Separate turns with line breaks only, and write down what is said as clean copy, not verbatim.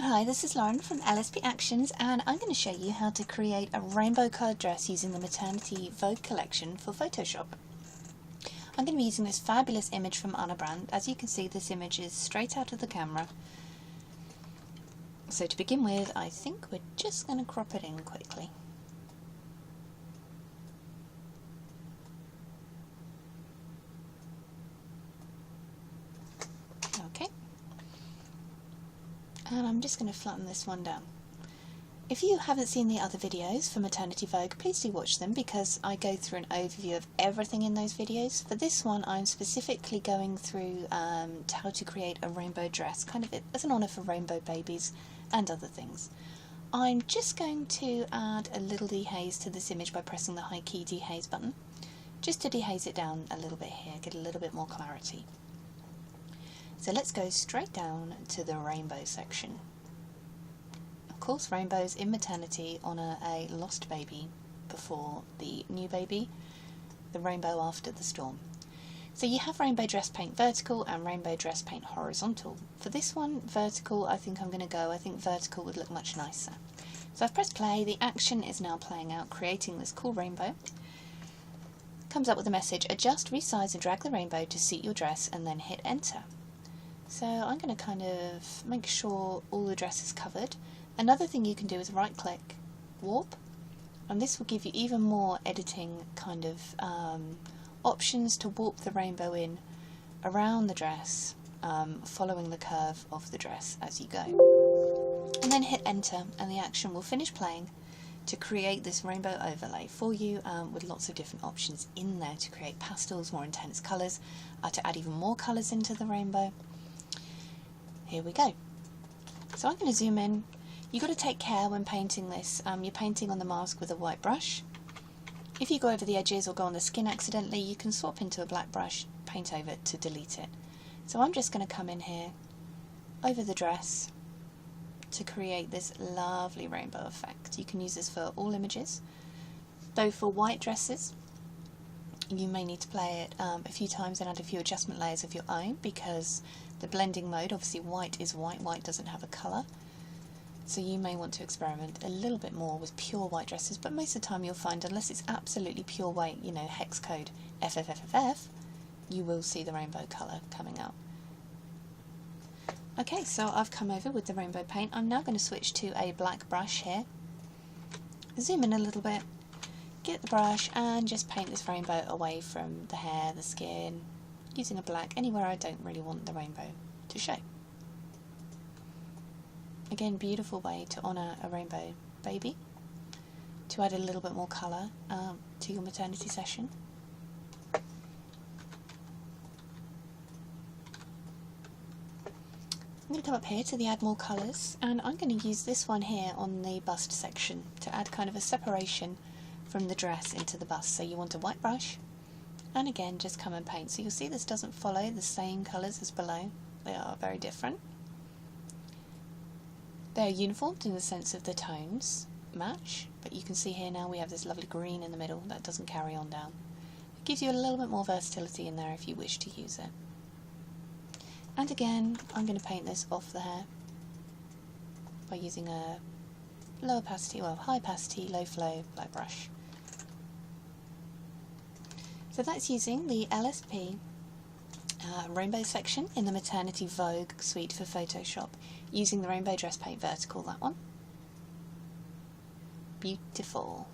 Hi, this is Lauren from LSP Actions, and I'm going to show you how to create a rainbow coloured dress using the Maternity Vogue collection for Photoshop. I'm going to be using this fabulous image from Ana Brandt. As you can see, this image is straight out of the camera. So to begin with, I think we're just going to crop it in quickly. Okay. And I'm just going to flatten this one down. If you haven't seen the other videos for Maternity Vogue, please do watch them because I go through an overview of everything in those videos. For this one, I'm specifically going through how to create a rainbow dress, kind of as an honour for rainbow babies and other things. I'm just going to add a little dehaze to this image by pressing the high key dehaze button, just to dehaze it down a little bit here, get a little bit more clarity. So let's go straight down to the rainbow section. Of course, rainbows in maternity honour a lost baby before the new baby, the rainbow after the storm. So you have rainbow dress paint vertical and rainbow dress paint horizontal. For this one, vertical, I think vertical would look much nicer. So I've pressed play, the action is now playing out, creating this cool rainbow. Comes up with a message, adjust, resize and drag the rainbow to suit your dress and then hit enter. So I'm going to kind of make sure all the dress is covered. Another thing you can do is right click, warp, and this will give you even more editing kind of options to warp the rainbow in around the dress, following the curve of the dress as you go. And then hit enter and the action will finish playing to create this rainbow overlay for you with lots of different options in there to create pastels, more intense colours, to add even more colours into the rainbow. Here we go. So I'm going to zoom in. You've got to take care when painting this. You're painting on the mask with a white brush. If you go over the edges or go on the skin accidentally, you can swap into a black brush, paint over it to delete it. So I'm just going to come in here over the dress to create this lovely rainbow effect. You can use this for all images, though for white dresses you may need to play it a few times and add a few adjustment layers of your own, because the blending mode, obviously white is white, white doesn't have a colour. So you may want to experiment a little bit more with pure white dresses, but most of the time you'll find, unless it's absolutely pure white, you know, hex code FFFFF, you will see the rainbow colour coming out. Okay, so I've come over with the rainbow paint. I'm now going to switch to a black brush here. Zoom in a little bit, get the brush and just paint this rainbow away from the hair, the skin, using a black anywhere I don't really want the rainbow to show. Again, beautiful way to honour a rainbow baby, to add a little bit more colour to your maternity session. I'm going to come up here to the add more colours, and I'm going to use this one here on the bust section to add kind of a separation from the dress into the bust. So you want a white brush, and again just come and paint. So you'll see this doesn't follow the same colours as below, they are very different. They're uniform in the sense of the tones match, but you can see here now we have this lovely green in the middle that doesn't carry on down. It gives you a little bit more versatility in there if you wish to use it. And again, I'm going to paint this off the hair by using a low opacity, well, high opacity, low flow black brush. So that's using the LSP rainbow section in the Maternity Vogue suite for Photoshop, using the rainbow dress paint vertical, that one. Beautiful.